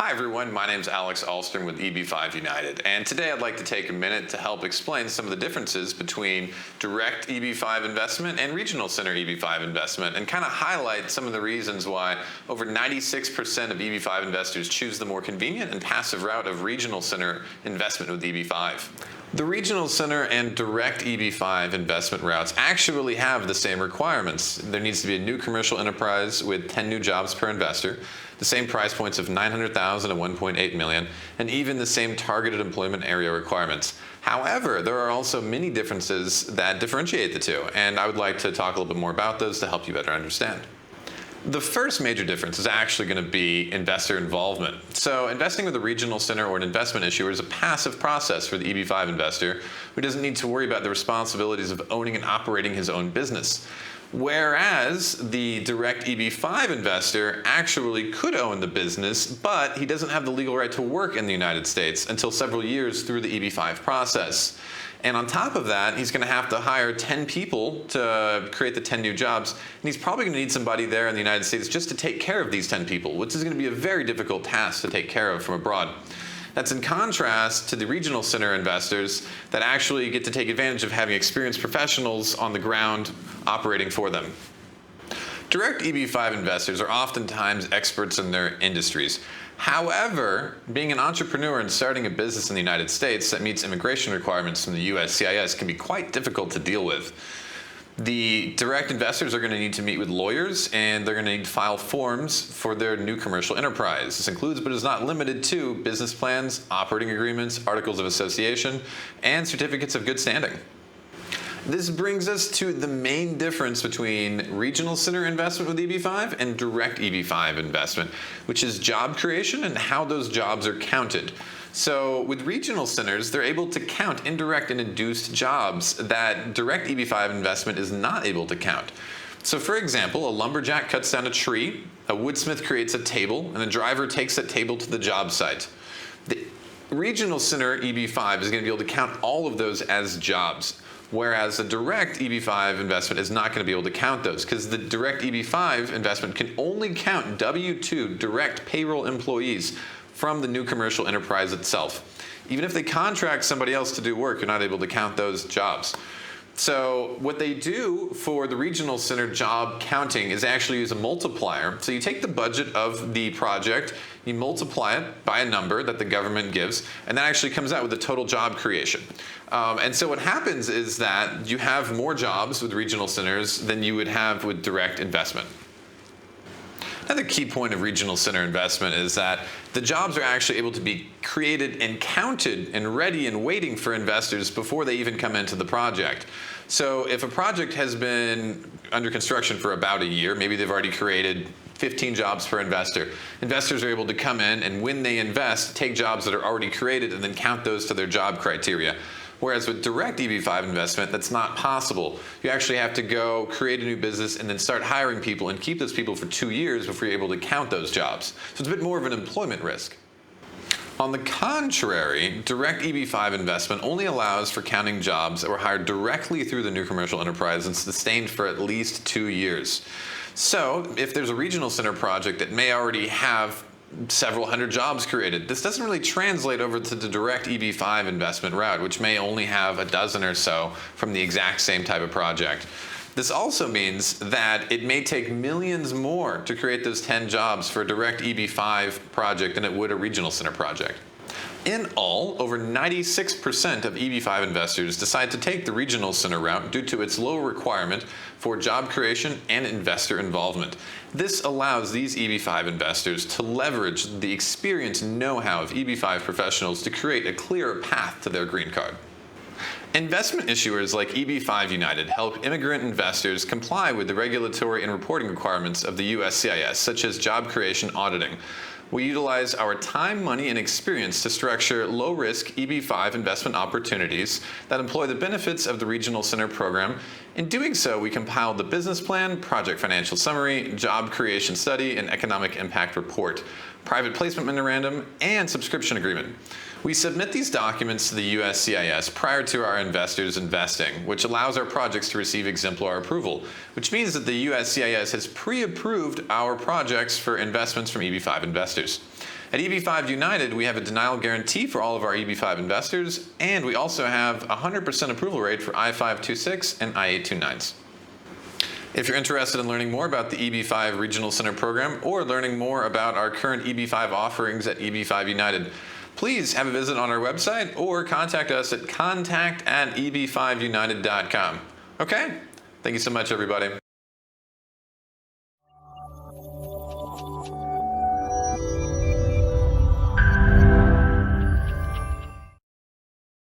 Hi everyone, my name is Ahlstrom with EB-5 United, and today I'd like to take a minute to help explain some of the differences between direct EB-5 investment and regional center EB-5 investment, and kind of highlight some of the reasons why over 96% of EB-5 investors choose the more convenient and passive route of regional center investment with EB-5. The regional center and direct EB-5 investment routes actually have the same requirements. There needs to be a new commercial enterprise with 10 new jobs per investor, the same price points of $900,000 and $1.8 million, and even the same targeted employment area requirements. However, there are also many differences that differentiate the two, and I would like to talk a little bit more about those to help you better understand. The first major difference is actually going to be investor involvement. So investing with a regional center or an investment issuer is a passive process for the EB-5 investor who doesn't need to worry about the responsibilities of owning and operating his own business. Whereas the direct EB-5 investor actually could own the business, but he doesn't have the legal right to work in the United States until several years through the EB-5 process. And on top of that, he's going to have to hire 10 people to create the 10 new jobs. And he's probably going to need somebody there in the United States just to take care of these 10 people, which is going to be a very difficult task to take care of from abroad. That's in contrast to the regional center investors that actually get to take advantage of having experienced professionals on the ground operating for them. Direct EB-5 investors are oftentimes experts in their industries. However, being an entrepreneur and starting a business in the United States that meets immigration requirements from the USCIS can be quite difficult to deal with. The direct investors are going to need to meet with lawyers, and they're going to need to file forms for their new commercial enterprise. This includes, but is not limited to, business plans, operating agreements, articles of association, and certificates of good standing. This brings us to the main difference between regional center investment with EB-5 and direct EB-5 investment, which is job creation and how those jobs are counted. So with regional centers, they're able to count indirect and induced jobs that direct EB-5 investment is not able to count. So for example, a lumberjack cuts down a tree, a woodsmith creates a table, and a driver takes that table to the job site. The regional center EB-5 is going to be able to count all of those as jobs, whereas a direct EB-5 investment is not going to be able to count those, because the direct EB-5 investment can only count W-2 direct payroll employees from the new commercial enterprise itself. Even if they contract somebody else to do work, you're not able to count those jobs. So what they do for the regional center job counting is actually use a multiplier. So you take the budget of the project, you multiply it by a number that the government gives, and that actually comes out with the total job creation. And so what happens is that you have more jobs with regional centers than you would have with direct investment. Another key point of regional center investment is that the jobs are actually able to be created and counted and ready and waiting for investors before they even come into the project. So if a project has been under construction for about a year, maybe they've already created 15 jobs per investor. Investors are able to come in and when they invest, take jobs that are already created and then count those to their job criteria. Whereas with direct EB-5 investment, that's not possible. You actually have to go create a new business and then start hiring people and keep those people for 2 years before you're able to count those jobs. So it's a bit more of an employment risk. On the contrary, direct EB-5 investment only allows for counting jobs that were hired directly through the new commercial enterprise and sustained for at least 2 years. So if there's a regional center project that may already have several hundred jobs created, this doesn't really translate over to the direct EB-5 investment route, which may only have a dozen or so from the exact same type of project. This also means that it may take millions more to create those 10 jobs for a direct EB-5 project than it would a regional center project. In all, over 96% of EB-5 investors decide to take the regional center route due to its low requirement for job creation and investor involvement. This allows these EB-5 investors to leverage the experience and know-how of EB-5 professionals to create a clearer path to their green card. Investment issuers like EB-5 United help immigrant investors comply with the regulatory and reporting requirements of the USCIS, such as job creation auditing. We utilize our time, money, and experience to structure low-risk EB-5 investment opportunities that employ the benefits of the Regional Center program. In doing so, we compile the business plan, project financial summary, job creation study, and economic impact report, private placement memorandum, and subscription agreement. We submit these documents to the USCIS prior to our investors investing, which allows our projects to receive Exemplar approval, which means that the USCIS has pre-approved our projects for investments from EB-5 investors. At EB-5 United, we have a denial guarantee for all of our EB-5 investors, and we also have a 100% approval rate for I-526 and I-829s. If you're interested in learning more about the EB-5 Regional Center Program or learning more about our current EB-5 offerings at EB-5 United, please have a visit on our website or contact us at contact@eb5united.com. Okay? Thank you so much, everybody.